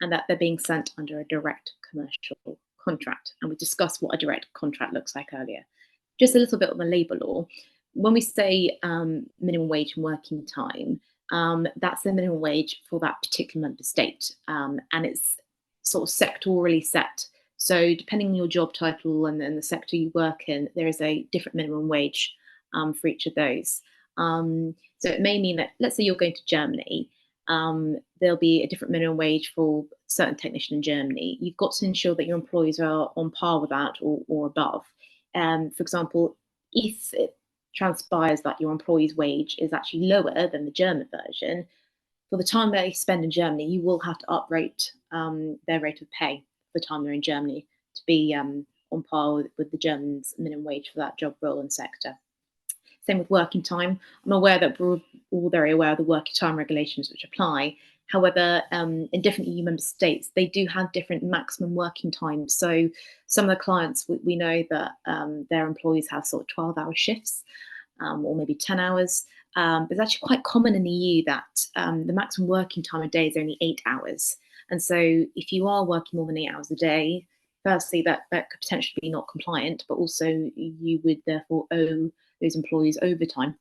and that they're being sent under a direct commercial contract. And we discussed what a direct contract looks like earlier. Just a little bit on the labour law. When we say minimum wage and working time, that's the minimum wage for that particular member state, and it's sort of sectorally set. So depending on your job title and the sector you work in, there is a different minimum wage for each of those. So it may mean that, let's say you're going to Germany, there'll be a different minimum wage for a certain technician in Germany. You've got to ensure that your employees are on par with that or above. For example, if it transpires that your employee's wage is actually lower than the German version, for the time they spend in Germany, you will have to uprate their rate of pay for the time they're in Germany to be on par with the German's minimum wage for that job role and sector. Same with working time. I'm aware that we're all very aware of the working time regulations which apply. However, in different EU member states, they do have different maximum working times. So some of the clients, we know that their employees have sort of 12-hour shifts or maybe 10 hours. But it's actually quite common in the EU that the maximum working time a day is only 8 hours. And so if you are working more than 8 hours a day, firstly, that could potentially be not compliant, but also you would therefore owe those employees overtime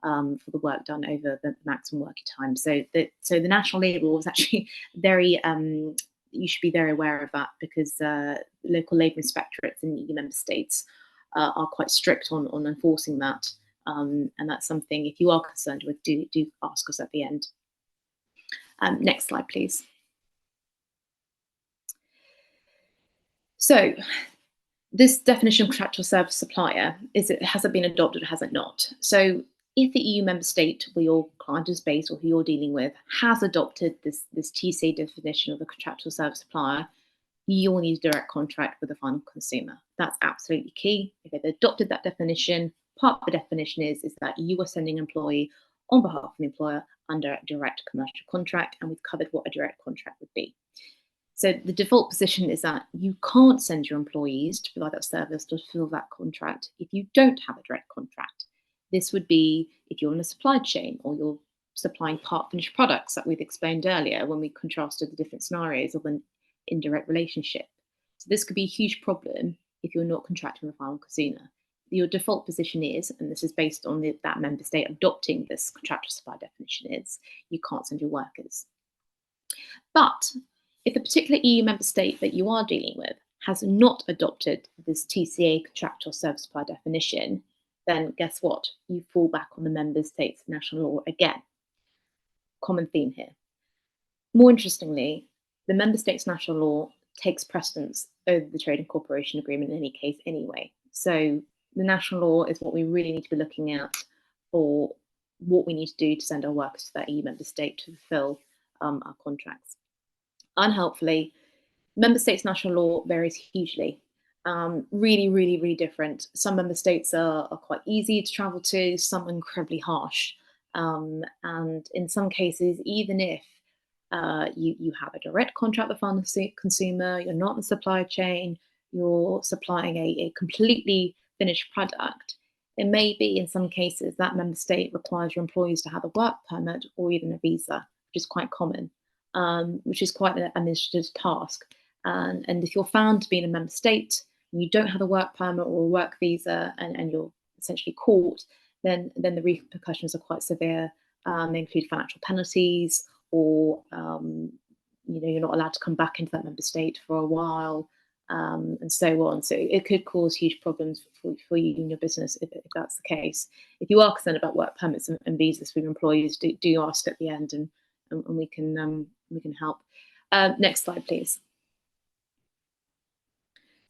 for the work done over the maximum working time. So the national labour law is actually very, you should be very aware of that, because local labour inspectorates in EU member states are quite strict on enforcing that. And that's something, if you are concerned with, do ask us at the end. Next slide, please. So this definition of contractual service supplier has it been adopted or has it not? So if the EU member state where your client is based or who you're dealing with has adopted this TCA definition of a contractual service supplier, you'll need a direct contract with the final consumer. That's absolutely key. If they've adopted that definition, part of the definition is that you are sending an employee on behalf of the employer under a direct commercial contract, and we've covered what a direct contract would be. So the default position is that you can't send your employees to provide that service to fulfill that contract if you don't have a direct contract. This would be if you're in a supply chain or you're supplying part finished products that we've explained earlier when we contrasted the different scenarios of an indirect relationship. So this could be a huge problem if you're not contracting with a final consumer. Your default position is, and this is based on that member state adopting this contractual supplier definition, is you can't send your workers. But if the particular EU member state that you are dealing with has not adopted this TCA contractual service supplier definition, then guess what? You fall back on the member state's national law again. Common theme here. More interestingly, the member state's national law takes precedence over the Trade and Cooperation Agreement in any case anyway. So the national law is what we really need to be looking at for what we need to do to send our workers to that EU member state to fulfill our contracts. Unhelpfully, member states' national law varies hugely. Really different. Some member states are quite easy to travel to, some incredibly harsh. And in some cases, even if you have a direct contract with the final consumer, you're not in the supply chain, you're supplying a completely finished product, it may be in some cases that member state requires your employees to have a work permit or even a visa, which is quite common, which is quite an administrative task. And if you're found to be in a member state and you don't have a work permit or a work visa and you're essentially caught, then the repercussions are quite severe. They include financial penalties, or you're not allowed to come back into that member state for a while, and so on. So it could cause huge problems for you and your business if that's the case. If you are concerned about work permits and visas for your employees, do ask at the end, and we can help. Next slide, please.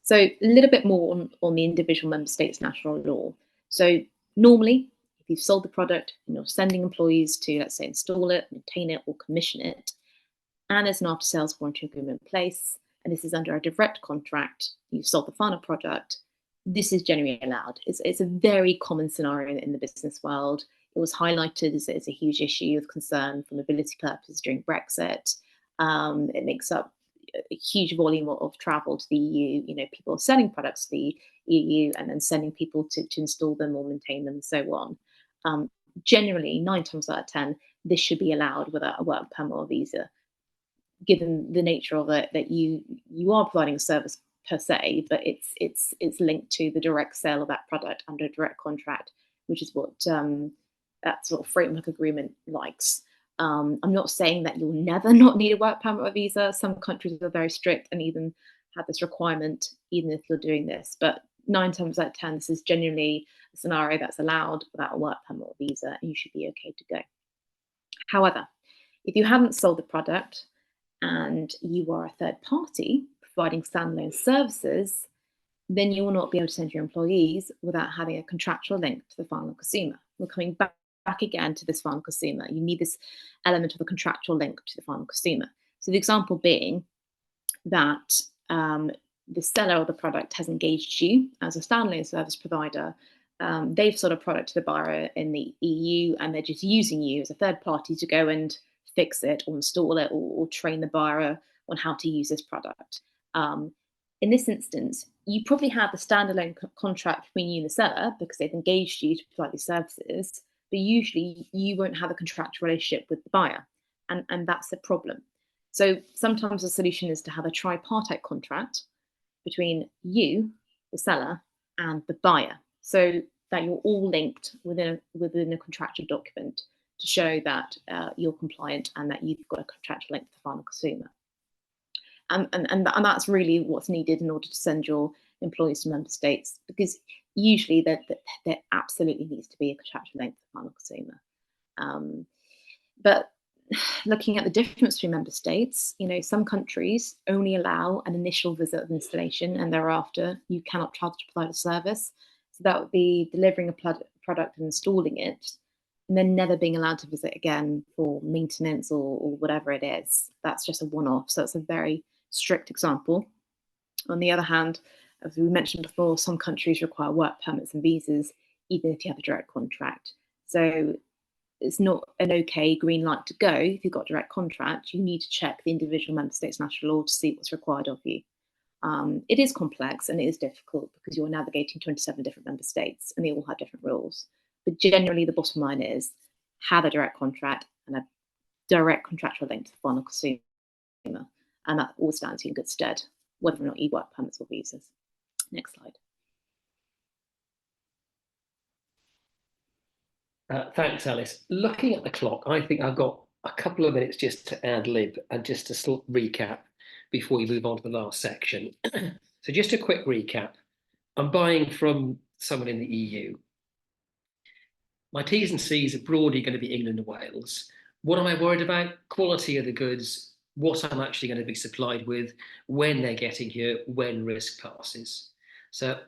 So a little bit more on the individual member states' national law. So normally, if you've sold the product and you're sending employees to, let's say, install it, maintain it, or commission it, and there's an after-sales warranty agreement in place, and this is under a direct contract, you've sold the final product, this is generally allowed. It's a very common scenario in the business world. It was highlighted as a huge issue of concern for mobility purposes during Brexit. It makes up a huge volume of travel to the EU. People are selling products to the EU and then sending people to install them or maintain them and so on. Generally, 9 times out of 10, this should be allowed without a work permit or visa, given the nature of it, that you are providing a service per se, but it's linked to the direct sale of that product under a direct contract, which is what that sort of framework agreement likes. I'm not saying that you'll never not need a work permit or visa. Some countries are very strict and even have this requirement, even if you're doing this. But 9 times out of 10, this is genuinely a scenario that's allowed without a work permit or visa, and you should be okay to go. However, if you haven't sold the product and you are a third party providing standalone services, then you will not be able to send your employees without having a contractual link to the final consumer. We're coming back again to this final consumer. You need this element of a contractual link to the final consumer. So the example being that the seller of the product has engaged you as a standalone service provider. They've sold a product to the buyer in the EU, and they're just using you as a third party to go and fix it or install it or train the buyer on how to use this product. In this instance, you probably have the standalone contract between you and the seller because they've engaged you to provide these services, but usually you won't have a contractual relationship with the buyer, and that's the problem. So sometimes the solution is to have a tripartite contract between you, the seller, and the buyer, so that you're all linked within a contractual document to show that you're compliant and that you've got a contractual link to the final consumer. And that's really what's needed in order to send your employees to member states, because usually there absolutely needs to be a contractual link to the final consumer. But looking at the difference between member states, some countries only allow an initial visit of installation, and thereafter you cannot charge to provide a service. So that would be delivering a product and installing it, and then never being allowed to visit again for maintenance or whatever it is. That's just a one-off. So it's a very strict example. On the other hand, as we mentioned before, some countries require work permits and visas, even if you have a direct contract. So it's not an okay green light to go. If you've got a direct contract, you need to check the individual member state's national law to see what's required of you. It is complex and it is difficult because you're navigating 27 different member states and they all have different rules. But generally, the bottom line is have a direct contract and a direct contractual link to the final consumer, and that all stands you in good stead, whether or not you work permits or visas. Next slide. Thanks, Alice. Looking at the clock, I think I've got a couple of minutes just to ad lib and just to sort of recap before we move on to the last section. So just a quick recap. I'm buying from someone in the EU. My T's and C's are broadly going to be England and Wales. What am I worried about? Quality of the goods, what I'm actually going to be supplied with, when they're getting here, when risk passes. So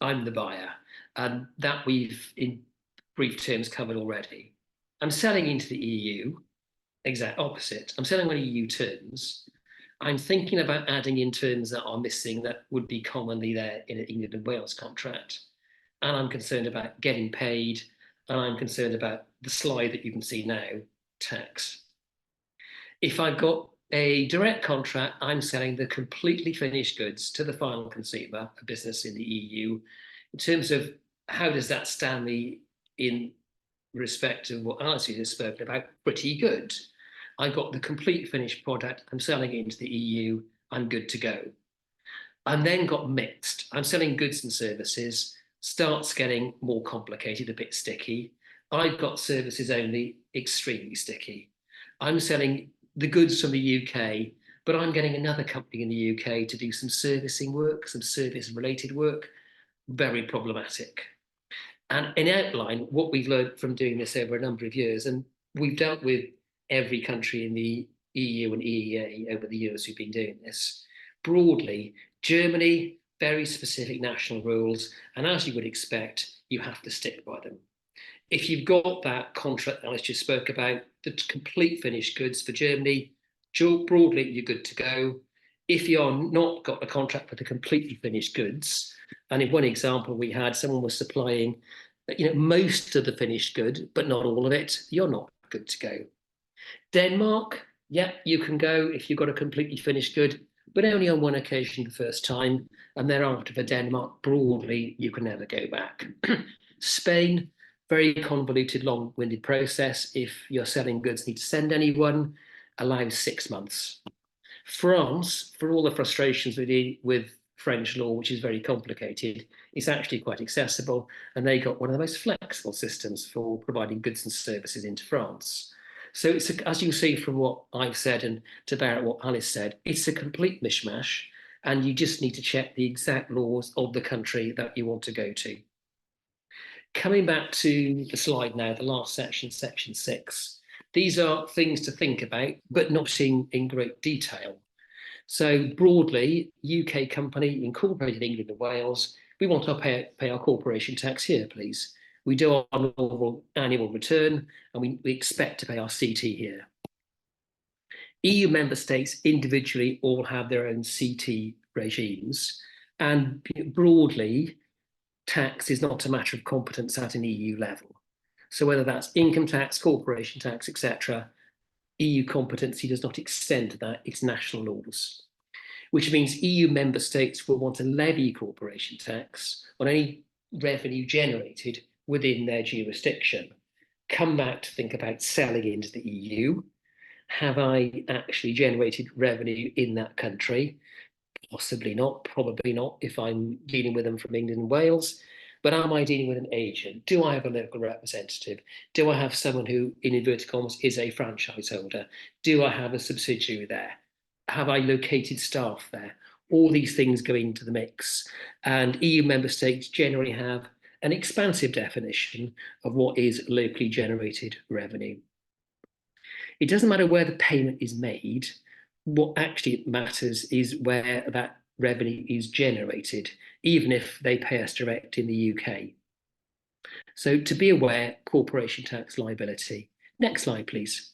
I'm the buyer, and that we've in brief terms covered already. I'm selling into the EU, exact opposite. I'm selling on EU terms. I'm thinking about adding in terms that are missing that would be commonly there in an England and Wales contract. And I'm concerned about getting paid, and I'm concerned about the slide that you can see now, tax. If I've got a direct contract, I'm selling the completely finished goods to the final consumer, a business in the EU. In terms of how does that stand me in respect of what Alice has spoken about, pretty good. I got the complete finished product, I'm selling it into the EU, I'm good to go. And then got mixed. I'm selling goods and services, starts getting more complicated, a bit sticky. I've got services only, extremely sticky. I'm selling the goods from the UK, but I'm getting another company in the UK to do some servicing work, some service-related work, very problematic. And in outline, what we've learned from doing this over a number of years, and we've dealt with every country in the EU and EEA over the years we've been doing this, broadly, Germany, very specific national rules, and as you would expect, you have to stick by them. If you've got that contract Alice just spoke about, the complete finished goods for Germany, broadly, you're good to go. If you're not got a contract for the completely finished goods, and in one example we had, someone was supplying most of the finished good, but not all of it, you're not good to go. Denmark, yeah, you can go if you've got a completely finished good, but only on one occasion the first time, and thereafter for Denmark, broadly, you can never go back. Spain, very convoluted, long-winded process. If you're selling goods, need to send anyone, allows 6 months. France, for all the frustrations with French law, which is very complicated, is actually quite accessible, and they got one of the most flexible systems for providing goods and services into France. So it's as you see from what I've said and to bear what Alice said, it's a complete mishmash, and you just need to check the exact laws of the country that you want to go to. Coming back to the slide now, the last section, section 6. These are things to think about, but not in great detail. So broadly, UK company incorporated in England and Wales, we want to pay our corporation tax here, please. We do our normal annual return, and we expect to pay our CT here. EU member states individually all have their own CT regimes, and broadly, tax is not a matter of competence at an EU level. So whether that's income tax, corporation tax, etc., EU competency does not extend to that, it's national laws, which means EU member states will want to levy corporation tax on any revenue generated within their jurisdiction. Come back to think about selling into the EU. Have I actually generated revenue in that country? Possibly not, probably not, if I'm dealing with them from England and Wales. But am I dealing with an agent? Do I have a local representative? Do I have someone who, in inverted commas, is a franchise holder? Do I have a subsidiary there? Have I located staff there? All these things go into the mix. And EU member states generally have an expansive definition of what is locally generated revenue. It doesn't matter where the payment is made. What actually matters is where that revenue is generated, even if they pay us direct in the UK. So to be aware, corporation tax liability. Next slide, please.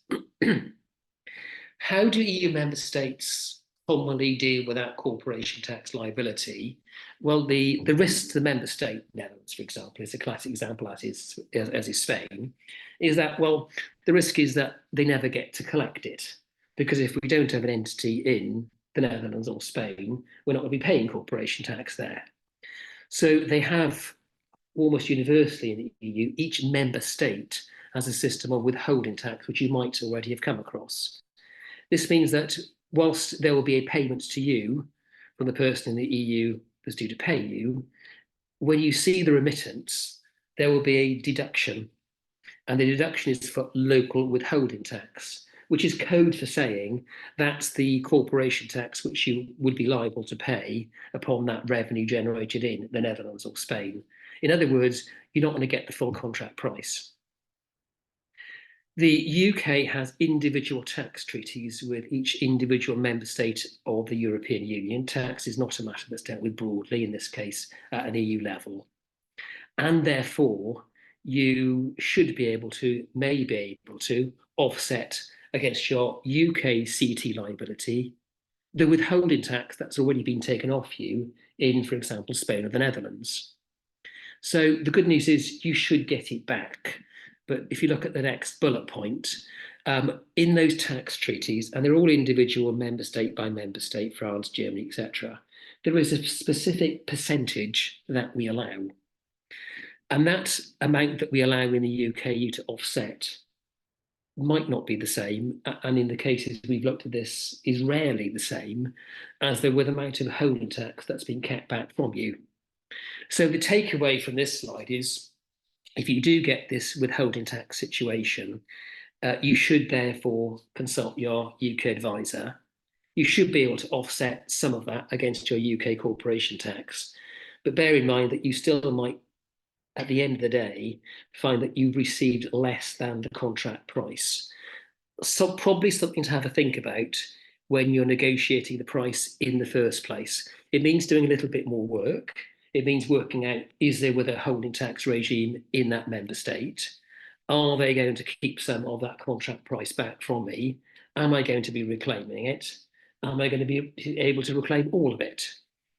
How do EU member states commonly deal with that corporation tax liability? Well, the risk to the member state, Netherlands, for example, is a classic example, as is Spain, is that, well, the risk is that they never get to collect it. Because if we don't have an entity in the Netherlands or Spain, we're not going to be paying corporation tax there. So they have, almost universally in the EU, each member state has a system of withholding tax, which you might already have come across. This means that whilst there will be a payment to you from the person in the EU that's due to pay you, when you see the remittance, there will be a deduction. And the deduction is for local withholding tax, which is code for saying that's the corporation tax which you would be liable to pay upon that revenue generated in the Netherlands or Spain. In other words, you're not going to get the full contract price. The UK has individual tax treaties with each individual member state of the European Union. Tax is not a matter that's dealt with broadly, in this case, at an EU level. And therefore, you should be able to, may be able to, offset against your UK CT liability the withholding tax that's already been taken off you in, for example, Spain or the Netherlands. So the good news is you should get it back. But if you look at the next bullet point, in those tax treaties, and they're all individual member state by member state, France, Germany, etc., there is a specific percentage that we allow. And that amount that we allow in the UK you to offset might not be the same, and in the cases we've looked at this, is rarely the same as the amount of withholding tax that's been kept back from you. So the takeaway from this slide is, if you do get this withholding tax situation, you should therefore consult your UK advisor. You should be able to offset some of that against your UK corporation tax. But bear in mind that you still might, at the end of the day, find that you've received less than the contract price. So probably something to have a think about when you're negotiating the price in the first place. It means doing a little bit more work. It means working out, is there a withholding tax regime in that member state? Are they going to keep some of that contract price back from me? Am I going to be reclaiming it? Am I going to be able to reclaim all of it?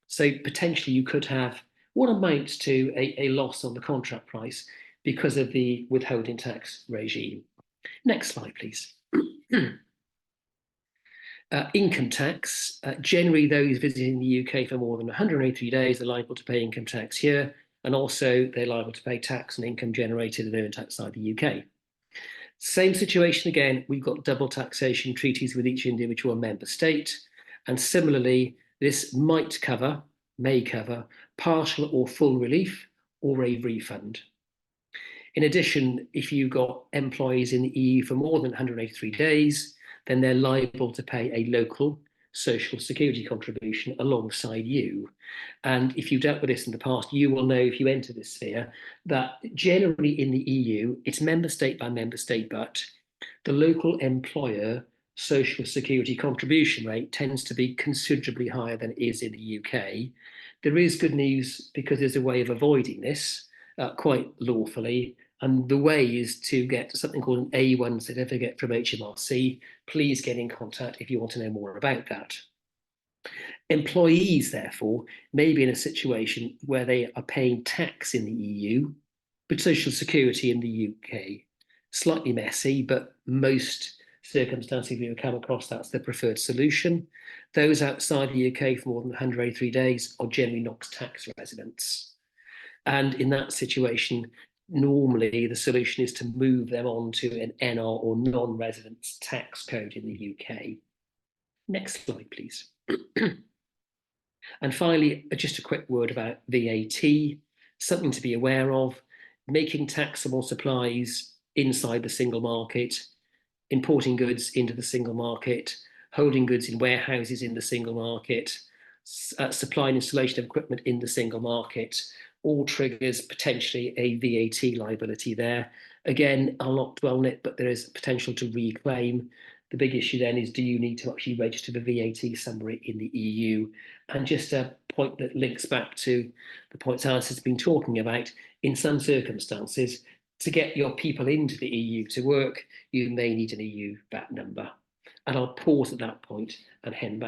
So potentially you could have what amounts to a loss on the contract price because of the withholding tax regime. Next slide, please. Income tax. Generally, those visiting the UK for more than 183 days are liable to pay income tax here, and also they're liable to pay tax on income generated and earned outside the UK. Same situation again, we've got double taxation treaties with each individual member state, and similarly, this might cover, may cover, partial or full relief or a refund. In addition, if you've got employees in the EU for more than 183 days, then they're liable to pay a local social security contribution alongside you. And if you've dealt with this in the past, you will know, if you enter this sphere, that generally in the EU, it's member state by member state, but the local employer social security contribution rate tends to be considerably higher than it is in the UK. There is good news because there's a way of avoiding this quite lawfully. And the way is to get something called an A1 certificate from HMRC. Please get in contact if you want to know more about that. Employees, therefore, may be in a situation where they are paying tax in the EU, but social security in the UK. Slightly messy, but most circumstances we have come across, that's the preferred solution. Those outside the UK for more than 183 days are generally not tax residents. And in that situation, normally the solution is to move them on to an NR or non-residence tax code in the UK. Next slide, please. And finally, just a quick word about VAT, something to be aware of: making taxable supplies inside the single market, importing goods into the single market, holding goods in warehouses in the single market, supply and installation of equipment in the single market, all triggers potentially a VAT liability there. Again, I'll not dwell on it, but there is potential to reclaim. The big issue then is, do you need to actually register the VAT somewhere in the EU? And just a point that links back to the points Alice has been talking about, in some circumstances, to get your people into the EU to work, you may need an EU VAT number. And I'll pause at that point and hand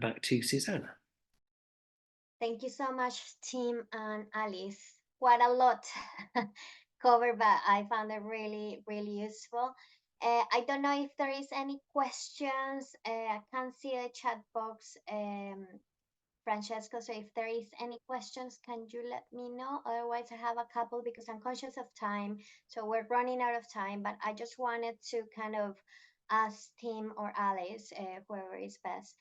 back to Susanna. Thank you so much, Tim and Alice. Quite a lot covered, but I found it really, really useful. I don't know if there is any questions. I can't see a chat box, Francesco. So if there is any questions, can you let me know? Otherwise, I have a couple because I'm conscious of time. So we're running out of time, but I just wanted to kind of ask Tim or Alice, whoever is best.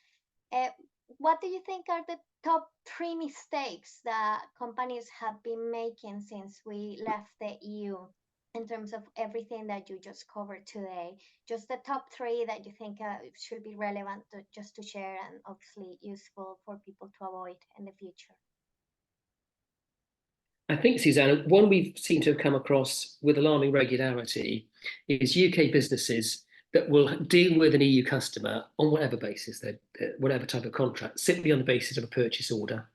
What do you think are the top 3 mistakes that companies have been making since we left the EU in terms of everything that you just covered today? Just the top 3 that you think should be relevant just to share and obviously useful for people to avoid in the future. I think, Susanna, one we've seemed to have come across with alarming regularity is UK businesses that will deal with an EU customer on whatever basis, whatever type of contract, simply on the basis of a purchase order.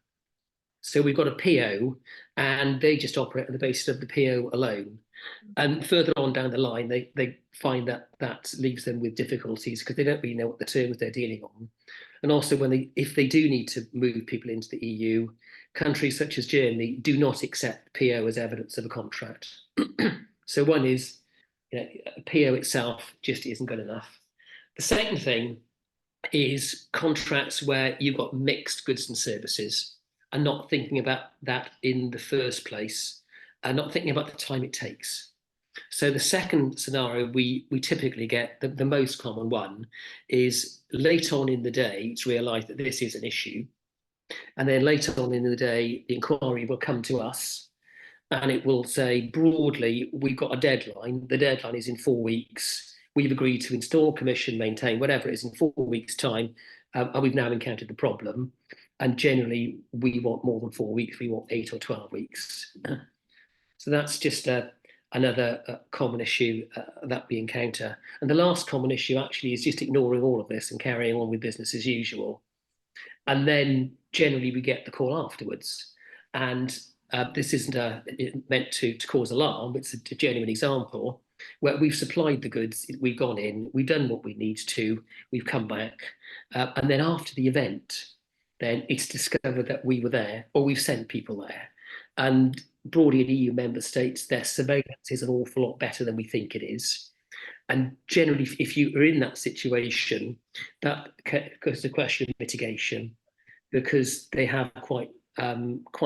So we've got a PO and they just operate on the basis of the PO alone. And further on down the line, they find that leaves them with difficulties because they don't really know what the terms they're dealing on. And also, if they do need to move people into the EU, countries such as Germany do not accept PO as evidence of a contract. So one is, PO itself just isn't good enough. The second thing is contracts where you've got mixed goods and services and not thinking about that in the first place and not thinking about the time it takes. So the second scenario we typically get, the most common one, is late on in the day it's realised that this is an issue. And then later on in the day, the inquiry will come to us and it will say broadly, we've got a deadline. The deadline is in 4 weeks. We've agreed to install, commission, maintain, whatever it is in 4 weeks' time. And we've now encountered the problem. And generally, we want more than 4 weeks. We want 8 or 12 weeks. So that's just another common issue that we encounter. And the last common issue actually is just ignoring all of this and carrying on with business as usual. And then generally we get the call afterwards. And this isn't meant to cause alarm. It's a genuine example where we've supplied the goods, we've gone in, we've done what we need to, we've come back. And then after the event, then it's discovered that we were there or we've sent people there. And broadly in EU member states, their surveillance is an awful lot better than we think it is. And generally, if you are in that situation, that goes to the question of mitigation, because they have quite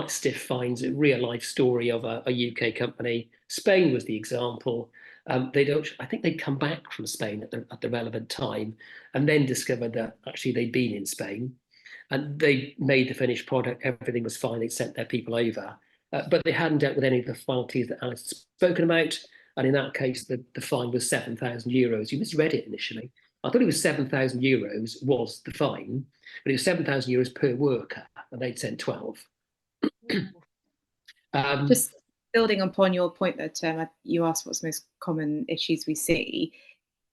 stiff fines. A real life story of a UK company. Spain was the example. I think they'd come back from Spain at the relevant time, and then discovered that actually they'd been in Spain, and they made the finished product. Everything was fine. They sent their people over, but they hadn't dealt with any of the penalties that Alice had spoken about. And in that case, the fine was €7,000. You misread it initially. I thought it was €7,000 was the fine, but it was €7,000 per worker, and they'd sent 12. Just building upon your point that you asked what's the most common issues we see,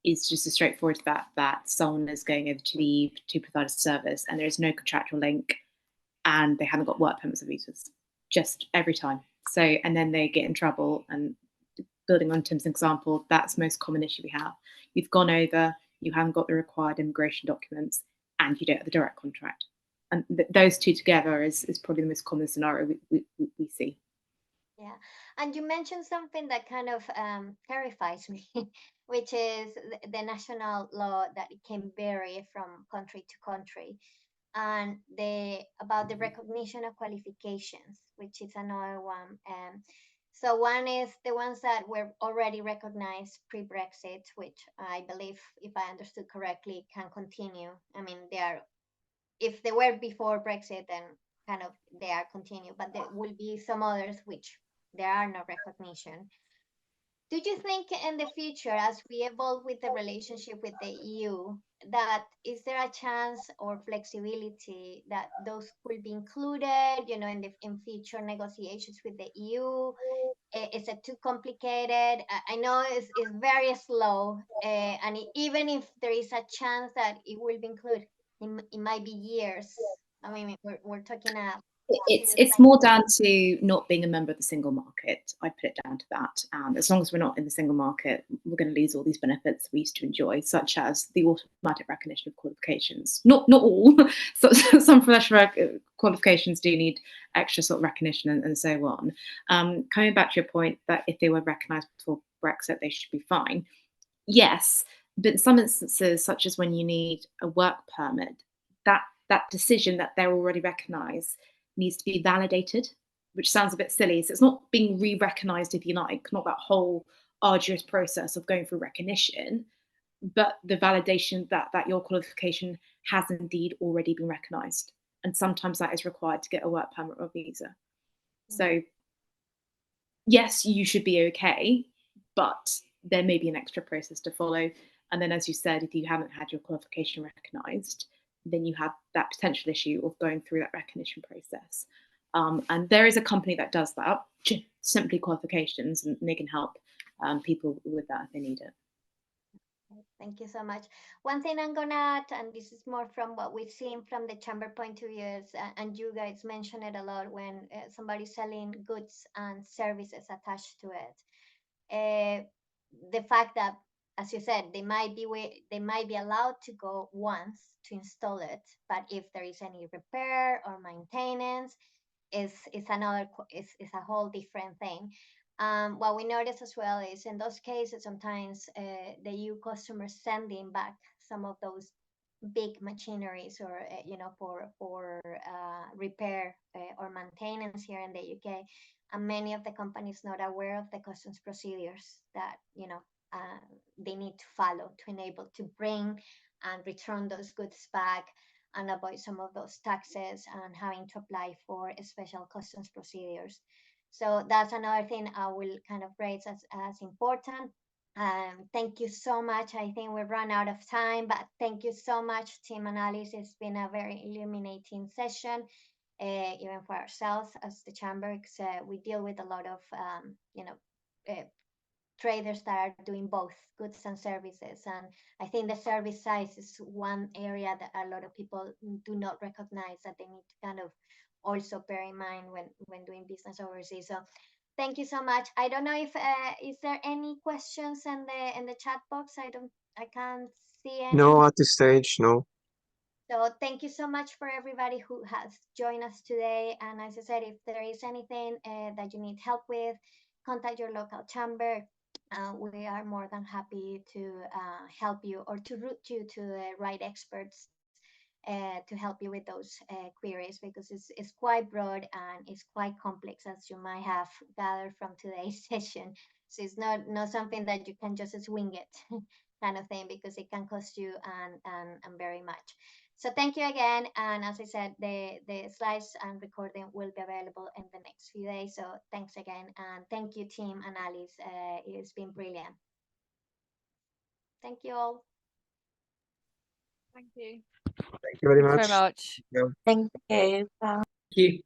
is just a straightforward fact that someone is going over to the EU to provide a service and there is no contractual link and they haven't got work permits or visas, just every time. So, and then they get in trouble. And building on Tim's example, that's the most common issue we have. You've gone over, you haven't got the required immigration documents, and you don't have the direct contract. And those two together is probably the most common scenario we see. Yeah, and you mentioned something that kind of terrifies me, which is the national law that it can vary from country to country, and about the recognition of qualifications, which is another one. So one is the ones that were already recognized pre-Brexit, which I believe, if I understood correctly, can continue. I mean, if they were before Brexit, then kind of they are continue, but there will be some others which there are no recognition. Do you think in the future, as we evolve with the relationship with the EU, that is there a chance or flexibility that those could be included, in future negotiations with the EU? Is it too complicated? I know it's very slow, and even if there is a chance that it will be included, it might be years. I mean, we're talking a It's more down to not being a member of the single market. I put it down to that. As long as we're not in the single market, we're going to lose all these benefits we used to enjoy, such as the automatic recognition of qualifications. Not all. So, some professional qualifications do need extra sort of recognition and so on. Coming back to your point that if they were recognised before Brexit, they should be fine. Yes, but in some instances, such as when you need a work permit, that decision that they're already recognised needs to be validated, which sounds a bit silly. So it's not being re-recognised, if you like, not that whole arduous process of going through recognition, but the validation that your qualification has indeed already been recognised. And sometimes that is required to get a work permit or visa. So yes, you should be okay, but there may be an extra process to follow. And then, as you said, if you haven't had your qualification recognised, then you have that potential issue of going through that recognition process. And there is a company that does that, Simply Qualifications, and they can help people with that if they need it. Thank you so much. One thing I'm gonna add, and this is more from what we've seen from the chamber point of view, is, and you guys mention it a lot when somebody's selling goods and services attached to it. The fact that, as you said, they might be allowed to go once to install it, but if there is any repair or maintenance, is a whole different thing. What we notice as well is in those cases, sometimes the EU customers sending back some of those big machineries or for repair or maintenance here in the UK, and many of the companies not aware of the customs procedures that they need to follow to enable to bring and return those goods back and avoid some of those taxes and having to apply for special customs procedures. So that's another thing I will kind of raise as important. Thank you so much. I think we've run out of time, but thank you so much, Tim and Alice. It's been a very illuminating session, even for ourselves as the chamber, because we deal with a lot of, traders that are doing both goods and services. And I think the service side is one area that a lot of people do not recognize that they need to kind of also bear in mind when doing business overseas. So thank you so much. I don't know if is there any questions in the chat box? I can't see any. No, at this stage, no. So thank you so much for everybody who has joined us today. And as I said, if there is anything that you need help with, contact your local chamber. We are more than happy to help you or to route you to the right experts to help you with those queries, because it's quite broad and it's quite complex, as you might have gathered from today's session. So it's not something that you can just swing it kind of thing, because it can cost you and very much. So thank you again. And as I said, the slides and recording will be available in the next few days. So thanks again. And thank you, Tim and Alice. It's been brilliant. Thank you all. Thank you. Thank you very Thanks much. very much. Thank you. Bye. Thank you.